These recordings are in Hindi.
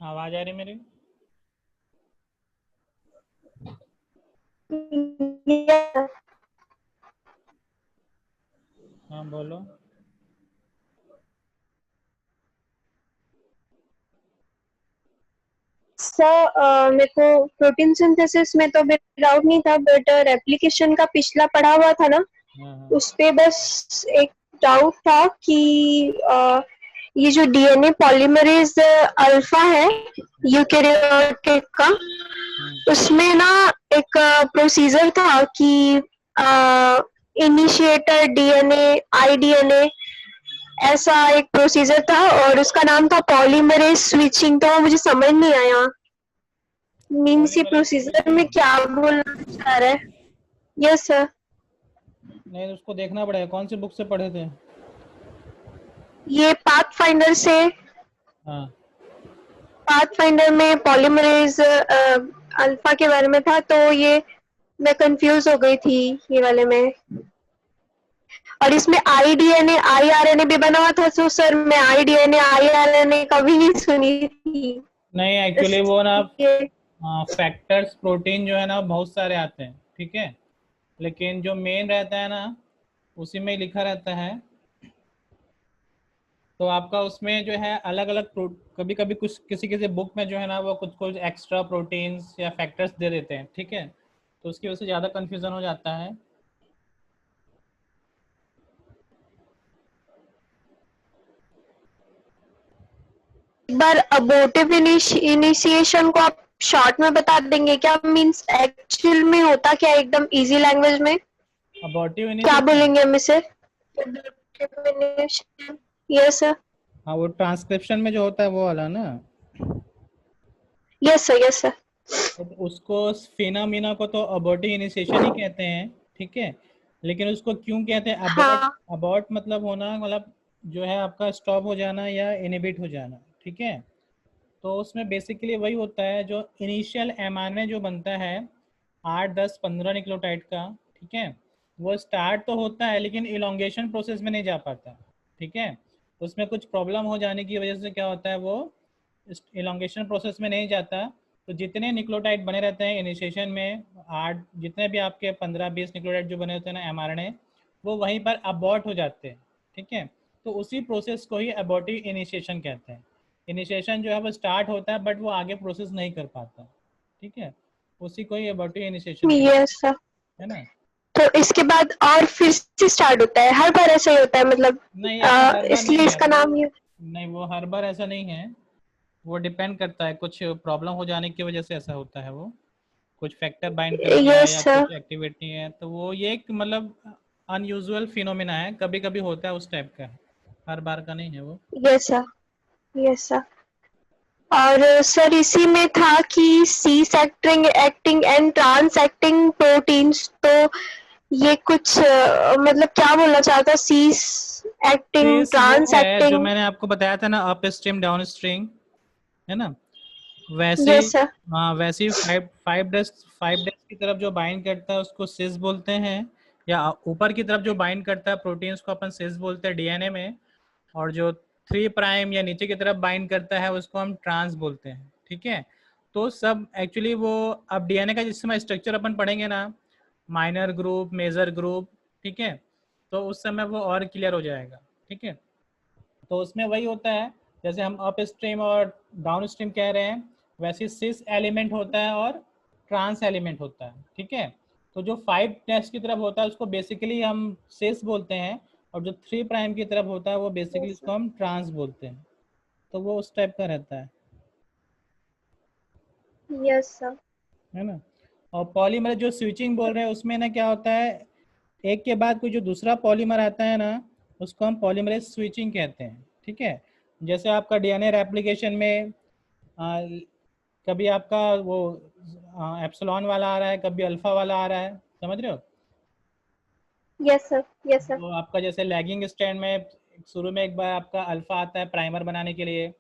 आवाज आ रही मेरी? हाँ बोलो। सर मेरे को प्रोटीन सिंथेसिस में तो डाउट नहीं था, बट रेप्लिकेशन का पिछला पढ़ा हुआ था ना, हाँ हाँ। उस पे बस एक डाउट था कि ये जो डीएनए पॉलीमरेज अल्फा है यूकेरियोटिक का, हम्म। उसमें ना एक प्रोसीजर था कि इनिशिएटर डीएनए आईडीएनए, ऐसा एक प्रोसीजर था और उसका नाम था पॉलीमरेज स्विचिंग। तो वो मुझे समझ नहीं आया मीन्स ये पॉलीमरेज प्रोसीजर में स्विचिंग? क्या बोलना चाह रहा है। Yes sir. नहीं, उसको देखना पड़ेगा। कौन सी बुक से पढ़े थे? ये पाथ फाइंडर से, हाँ। पाथ फाइंडर में पॉलीमरेज अल्फा के बारे में था, तो ये मैं कंफ्यूज हो गई थी ये वाले में। और इसमें आईडीएनए आईआरएनए भी बना हुआ था, तो सर मैं आईडीएनए आईआरएनए कभी नहीं सुनी थी नहीं, एक्चुअली वो ना इसलिए। फैक्टर्स प्रोटीन जो है ना बहुत सारे आते हैं, ठीक है। लेकिन जो मेन रहता है ना उसी में लिखा रहता है। तो आपका उसमें जो है अलग अलग कभी कभी कुछ किसी किसी बुक में जो है ना वो कुछ कुछ एक्स्ट्रा प्रोटीन्स या फैक्टर्स दे देते हैं, ठीक है। तो उसकी वजह से ज़्यादा कन्फ्यूज़न हो जाता है। एक बार अबोर्टिव इनिशिएशन को आप शॉर्ट में बता देंगे क्या, मींस एक्चुअल में होता क्या है, एकदम इजी लैंग्वेज में अबॉर्टिव क्या इनिशिएशन? बोलेंगे हम इसे। Yes sir. हाँ, वो ट्रांसक्रिप्शन में जो होता है वो वाला ना। Yes sir, yes sir. तो उसको फिनोमिना को तो अबॉर्टिव इनिशिएशन ही कहते हैं, ठीक है। लेकिन उसको क्यों कहते हैं अबॉर्ट? हाँ। अबॉर्ट मतलब होना, मतलब जो है आपका स्टॉप हो जाना या इनिबिट हो जाना, ठीक है। तो उसमें बेसिकली वही होता है जो इनिशियल एमआरएनए जो बनता है 8 10 15 न्यूक्लियोटाइड का, ठीक है। वो स्टार्ट तो होता है लेकिन इलोंगेशन प्रोसेस में नहीं जा पाता, ठीक है। उसमें कुछ प्रॉब्लम हो जाने की वजह से क्या होता है, वो इलोंगेशन प्रोसेस में नहीं जाता। तो जितने न्यूक्लियोटाइड बने रहते हैं इनिशिएशन में, 8 जितने भी आपके 15 20 न्यूक्लियोटाइड जो बने होते हैं ना एमआरएनए, वो वहीं पर अबॉर्ट हो जाते हैं, ठीक है। तो उसी प्रोसेस को ही अबॉर्टिव इनिशिएशन कहते हैं। इनिशिएशन जो है वो स्टार्ट होता है बट वो आगे प्रोसेस नहीं कर पाता, ठीक है। उसी को ही अबॉर्टिव इनिशिएशन कहते यस सर। हैं, है ना। तो इसके बाद और फिर से स्टार्ट होता है, हर बार ऐसा ही होता है मतलब, नहीं, ऐसा हर बार इसलिए नहीं है इसका वो। नाम ये। नहीं, वो हर बार ऐसा नहीं है। वो डिपेंड करता है, कुछ प्रॉब्लम हो जाने की वजह से ऐसा होता है। वो कुछ फैक्टर बाइंड कर दिया यस या सर। कुछ एक्टिविटी है, तो वो ये एक मतलब अनयूजुअल फिनोमिना है, कभी कभी होता है उस टाइप का है। हर बार का नहीं है वो। Yes sir. Yes sir. और सर इसी में था कि cis acting acting and trans acting proteins, तो ये कुछ मतलब क्या बोलना चाहता, सीस एक्टिंग फेस वो ट्रांस है जो एक्टिंग। मैंने आपको बताया था ना, अप स्ट्रीम डाउन स्ट्रीम, है ना। वैसे यस सर। हाँ, वैसे ही फाइव डेज की तरफ जो बाइंड करता है उसको सिस बोलते हैं। या ऊपर की तरफ जो बाइंड करता है प्रोटीन्स को अपन सिस बोलते हैं डीएनए में। और जो 3 प्राइम या नीचे की तरफ बाइंड करता है उसको हम ट्रांस बोलते हैं, ठीक है। तो सब एक्चुअली वो, अब डीएनए का जिस समय स्ट्रक्चर अपन पढ़ेंगे ना, माइनर ग्रुप मेजर ग्रुप, ठीक है। तो उस समय वो और क्लियर हो जाएगा, ठीक है। तो उसमें वही होता है, जैसे हम अप स्ट्रीम और डाउन स्ट्रीम कह रहे हैं, वैसे सिस एलिमेंट होता है और ट्रांस एलिमेंट होता है, ठीक है। तो जो 5 की तरफ होता है उसको बेसिकली हम सिस बोलते हैं। और जो 3 प्राइम की तरफ होता है वो बेसिकली यस उसको हम ट्रांस बोलते हैं। तो वो उस टाइप का रहता सर। Yes sir. है ना। और पॉलीमर जो स्विचिंग बोल रहे हैं उसमें ना क्या होता है, एक के बाद कोई जो दूसरा पॉलीमर आता है ना, उसको हम पॉलीमरेज स्विचिंग कहते हैं, ठीक है। जैसे आपका डीएनए रेप्लिकेशन में आ, कभी आपका वो एप्सिलॉन वाला आ रहा है, कभी अल्फा वाला आ रहा है, समझ रहे हो। Yes sir. Yes sir. तो आपका जैसे लैगिंग स्ट्रैंड में शुरू में एक बार आपका अल्फा आता है प्राइमर बनाने के लिए।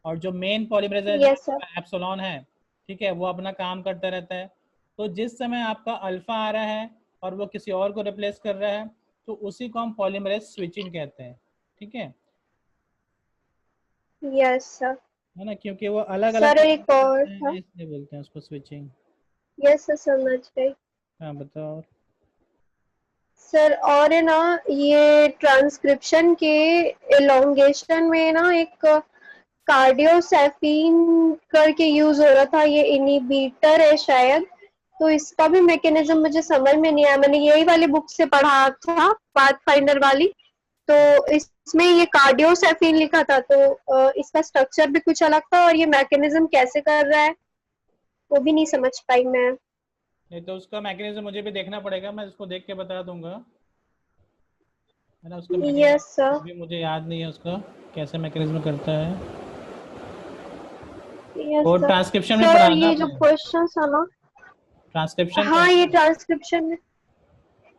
और जो मेन पॉलीमरेज है जो यस सर। आपका एप्सिलॉन है, ठीक है, वो अपना काम करता रहता है। तो जिस समय आपका अल्फा आ रहा है और वो किसी और को रिप्लेस कर रहा है, तो उसी को हम पॉलीमरेज स्विचिंग कहते हैं, ठीक है। Yes sir. है ना, क्योंकि वो अलग अलग सर एक और करते था। हैं इसलिए बोलते हैं उसको स्विचिंग। यस सर, समझ गई। हाँ बताओ। सर और है ना, ये ट्रांसक्रिप्शन के एलोंगेशन में ना एक कार्डियोसेफिन करके यूज हो रहा था, ये इनिबिटर है शायद। तो इसका भी मैकेनिज्म मुझे समझ में नहीं आया, मैंने यही वाली बुक से पढ़ा था, पाथ फाइंडर वाली। तो इसमें ये कार्डियोसेफिन लिखा था, तो इसका स्ट्रक्चर भी कुछ अलग था और ये मैकेनिज्म कैसे कर रहा है वो भी नहीं समझ पाई मैं। नहीं तो उसका मैकेनिज्म मुझे भी देखना पड़ेगा, मैं इसको देख के बता दूंगा, है ना। उसका यस मैकेनिज्म सर। अभी मुझे याद नहीं है उसका, कैसे मैकेनिज्म करता है। यस वो सर। ट्रांसक्रिप्शन में सर पढ़ा ना ये जो आपने? क्वेश्चन था ना, ट्रांसक्रिप्शन का हाँ है ये ना? ट्रांसक्रिप्शन में,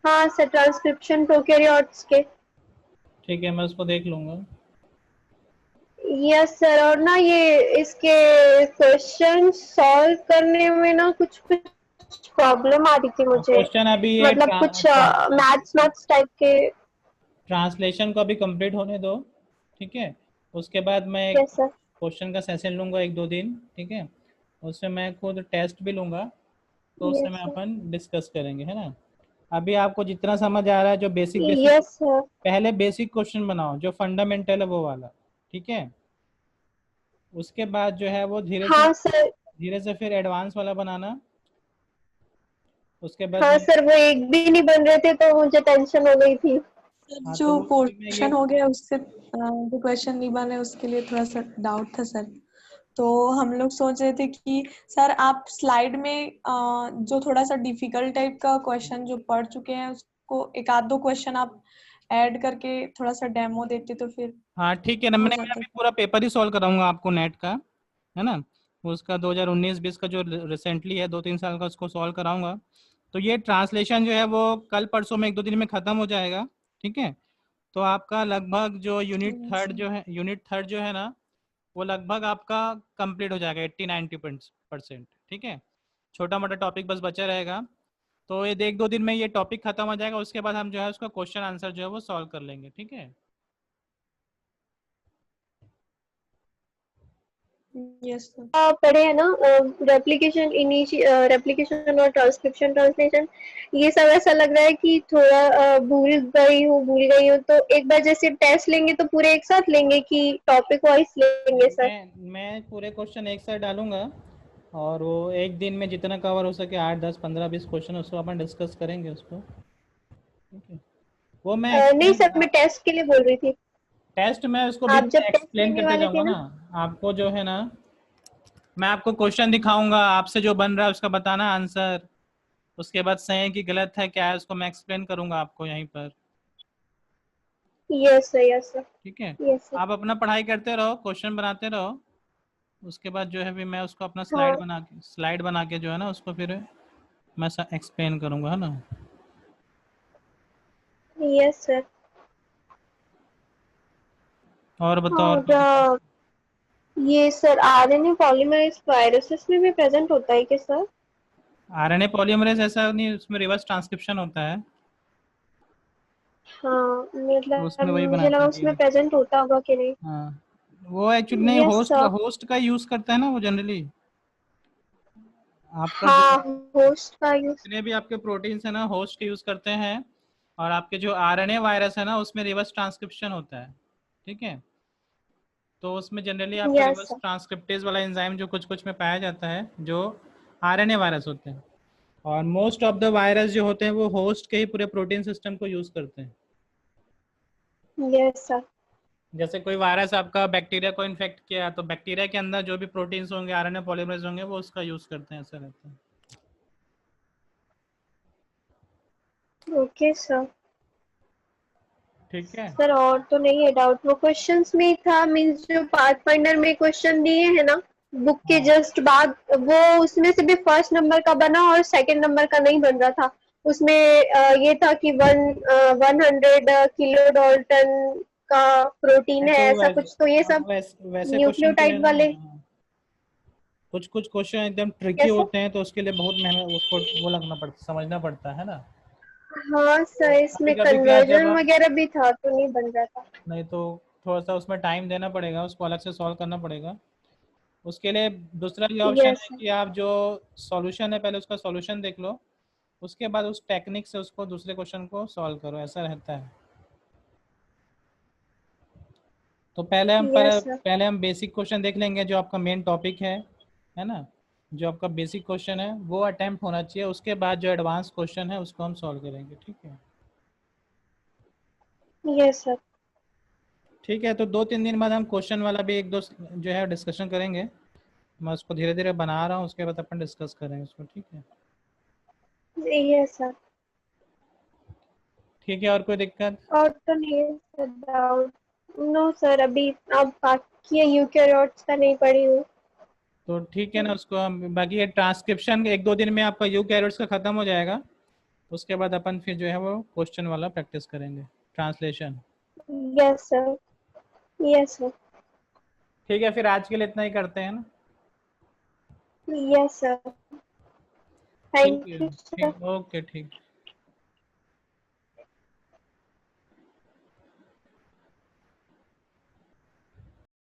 हाँ सर ट्रांसक्रिप्शन प्रोकैरियोट्स के। ठीक है, मैं उसको देख लूंगा। Yes sir. और ना ये इसके क्वेश्चन सॉल्व करने में ना कुछ कुछ प्रॉब्लम आ रही थी मुझे, क्वेश्चन अभी ये मतलब कुछ मैथ्स मैथ्स टाइप के। ट्रांसलेशन को अभी कंप्लीट होने दो, ठीक है। उसके बाद मैं एक यस सर। क्वेश्चन का सेशन लूंगा 1-2 दिन, ठीक है। उससे मैं खुद टेस्ट भी लूंगा, तो उससे यस मैं सर। अपन डिस्कस करेंगे, है ना। अभी आपको जितना समझ आ रहा है, जो बेसिक बेसिक, यस सर। पहले बेसिक क्वेश्चन बनाओ जो फंडामेंटल है वो वाला, ठीक है। उसके बाद जो है वो हाँ सर। धीरे से फिर एडवांस वाला बनाना। उसके बाद हाँ में, सर, वो एक भी नहीं बन रहे थे तो मुझे टेंशन हो गई थी। सर हाँ तो जो उसमें मैं ये, पोर्शन हो गया उससे जो क्वेश्चन नहीं बने उसके लिए थोड़ा सा डाउट था सर। तो हम लोग सोच रहे थे कि सर आप स्लाइड में जो थोड़ा सा डिफिकल्ट टाइप का क्वेश्चन जो पढ़ चुके हैं उसको एक आध दो क्वेश्चन आप ऐड करके थोड़ा सा डेमो देते तो फिर हाँ ठीक है ना, हो मैंने जाता। अभी पूरा पेपर ही सॉल्व कराऊंगा आपको नेट का, है ना। उसका 2019-20 का जो रिसेंटली है, 2-3 साल का, उसको सॉल्व कराऊंगा। तो ये ट्रांसलेशन जो है वो कल परसों में 1-2 दिन में ख़त्म हो जाएगा, ठीक है। तो आपका लगभग जो यूनिट थर्ड जो है ना, वो लगभग आपका कंप्लीट हो जाएगा 80-90%, ठीक है। छोटा मोटा टॉपिक बस बचा रहेगा। तो ये 1-2 दिन में ये टॉपिक खत्म हो जाएगा, उसके बाद हम जो है उसका क्वेश्चन आंसर जो है वो सॉल्व कर लेंगे, ठीक है। Yes sir. पढ़े हैं ना, रेप्लिकेशन और ट्रांसक्रिप्शन ट्रांसलेशन, ये सब ऐसा लग रहा है कि थोड़ा भूल गई हूँ। तो एक बार जैसे टेस्ट लेंगे तो पूरे एक साथ लेंगे कि टॉपिक वाइज लेंगे सर? मैं पूरे क्वेश्चन एक साथ डालूंगा, और वो एक दिन में जितना कवर हो सके, 8-10-15-20 क्वेश्चन, उसको अपन डिस्कस करेंगे उसको, ठीक है। वो मैं नहीं एक्सप्लेन, सर, मैं टेस्ट के लिए बोल रही थी। टेस्ट में उसको बीच आप में जब टेस्ट एक्सप्लेन लेने करते वाले थे जाऊंगा ना। ना। आपको जो है ना, मैं आपको क्वेश्चन दिखाऊंगा, आपसे जो बन रहा है उसका बताना आंसर। उसके बाद सही है कि गलत है क्या है, उसको मैं एक्सप्लेन करूंगा आपको यहीं पर, यस सर, यस सर। ठीक है। Yes sir. आप अपना पढ़ाई करते रहो, क्वेश्चन बनाते रहो। उसके बाद जो है फिर मैं उसको अपना हाँ। स्लाइड बना के जो है ना उसको फिर मैं एक्सप्लेन करूंगा, है ना। Yes sir. और बताओ, और और क्या दिक्कत? ये सर आरएनए पॉलीमरेज वायरसेस में भी प्रेजेंट होता है क्या सर? आरएनए पॉलीमरेज ऐसा नहीं, उसमें रिवर्स ट्रांसक्रिप्शन होता है, हाँ तो मतलब उसमें वही मुझे बनाता लगा है उसमें डीएनए। प्रेजेंट होता होगा कि नहीं। हाँ, वो एक्चुअली नहीं, यस सर। होस्ट का यूज करता है ना वो जनरली। आपका जो हाँ, होस्ट का यूज। जितने भी आपके प्रोटीन्स है ना, होस्ट यूज करते हैं। और आपके जो आरएनए वायरस है ना, उसमें रिवर्स ट्रांसक्रिप्शन होता है, ठीक है। तो उसमें जनरली आपका यस रिवर्स सर। ट्रांसक्रिप्टेज वाला एंजाइम जो कुछ कुछ में पाया जाता है, जो आरएनए वायरस होते हैं। और मोस्ट ऑफ द वायरस जो होते हैं वो होस्ट के ही पूरे प्रोटीन सिस्टम को यूज करते हैं। Yes sir. जैसे कोई वायरस आपका बैक्टीरिया को इन्फेक्ट किया, तो बैक्टीरिया के अंदर जो भी प्रोटीन्स होंगे, आरएनए पॉलीमरेज होंगे, वो उसका यूज करते हैं, ऐसा रहता है, ओके सर। ठीक है। सर और तो नहीं है डाउट, वो क्वेश्चंस में ही था, मींस जो पाथ फाइंडर में क्वेश्चन दिए हैं ना बुक के हाँ जस्ट बाद, वो उसमें से भी फर्स्ट नंबर का बना और सेकंड नंबर का नहीं बन रहा था। उसमें ये था कि 100 किलो डाल्टन का प्रोटीन नहीं है, तो ऐसा कुछ, तो ये सब वैसे क्वेश्चन के लिए न्यूक्लियोटाइड ना, वाले। कुछ कुछ क्वेश्चन एकदम ट्रिकी कैसे? होते हैं, तो उसके लिए बहुत मेहनत, उसको वो लगना पड़ता, समझना पड़ता है ना। हाँ तो सर, कभी इसमें कभी क्या, जब कन्वर्जन हम, वगैरह भी था तो नहीं बन रहा था। नहीं तो थोड़ा सा उसमें टाइम देना पड़ेगा, उसको अलग से सॉल्व करना पड़ेगा। उसके लिए दूसरा ये ऑप्शन यस है कि आप जो सॉल्यूशन है पहले उसका सॉल्यूशन देख लो, उसके बाद उस टेक्निक से उसको दूसरे क्वेश्चन को सॉल्व करो, ऐसा रहता है। तो यस सर। पहले हम बेसिक क्वेश्चन देख लेंगे, जो आपका मेन टॉपिक है ना। जो आपका बेसिक क्वेश्चन है वो अटेम्प्ट होना चाहिए, उसके बाद जो एडवांस क्वेश्चन है उसको हम सॉल्व करेंगे, ठीक है। Yes sir. ठीक है, तो 2-3 दिन बाद हम क्वेश्चन वाला भी एक दो जो है डिस्कशन करेंगे। मैं उसको धीरे धीरे बना रहा हूँ, उसके बाद अपन डिस्कस करेंगे उसको, ठीक है। Yes sir. ठीक है, और कोई दिक्कत? और तो नहीं है सर डाउट। नो सर, अभी अब बाकी यूकैरियोट्स का नहीं पढ़ी हूँ। तो ठीक है ना, उसको हम बाकी ये ट्रांसक्रिप्शन 1-2 दिन में आपका यूकैरियोट्स का खत्म हो जाएगा। उसके बाद अपन फिर जो है वो क्वेश्चन वाला प्रैक्टिस करेंगे, translation. Yes sir. Yes sir. ठीक है, फिर आज के लिए इतना ही करते हैं ना। Yes sir. ठीक थैंक है, यू सर। ठीक, ओके, ठीक।